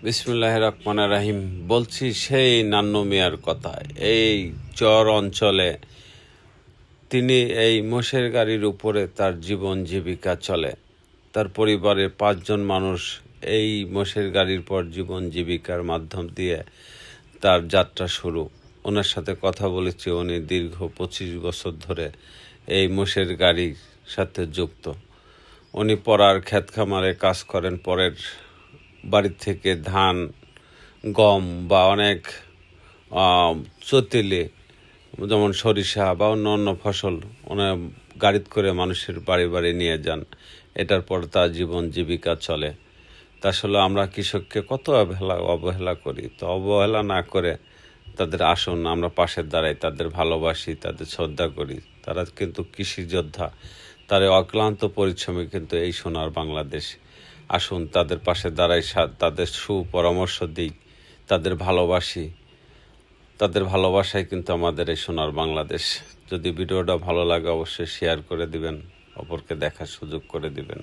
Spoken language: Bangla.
বিসমিল্লাহির রহমানির রহিম। বলছি সেই নান্নু মিয়ার কথা। এই চর অঞ্চলে তিনি এই মোষের গাড়ির উপরে তার জীবন জীবিকা চলে। তার পরিবারের 5 জন মানুষ এই মোষের গাড়ির পর জীবন জীবিকার মাধ্যম দিয়ে তার যাত্রা শুরু। ওনার সাথে কথা বলেছি, উনি দীর্ঘ 25 বছর ধরে এই মোষের গাড়ির সাথে যুক্ত। উনি পরার ক্ষেত খামারে কাজ করেন, পরের বাড়ির থেকে ধান, গম বা অনেক চতিলে যেমন সরিষা বা অন্য অন্য ফসল ওনার গাড়িতে করে মানুষের বাড়ি বাড়ি নিয়ে যান। এটার পর তার জীবন জীবিকা চলে। তা আসলে আমরা কৃষককে কত অবহেলা করি। তো অবহেলা না করে তাদের আসুন আমরা পাশে দাঁড়াই, তাদের ভালোবাসি, তাদের শ্রদ্ধা করি। তারা কিন্তু কৃষি যোদ্ধা, তারা অক্লান্ত পরিশ্রমী কিন্তু এই সোনার বাংলাদেশ। আসুন তাদের পাশে দাঁড়াই, তাদের সুপরামর্শ দিই, তাদের ভালোবাসি। তাদের ভালোবাসায় কিন্তু আমাদের এই সোনার বাংলাদেশ। যদি ভিডিওটা ভালো লাগে অবশ্যই শেয়ার করে দিবেন, অপরকে দেখার সুযোগ করে দিবেন।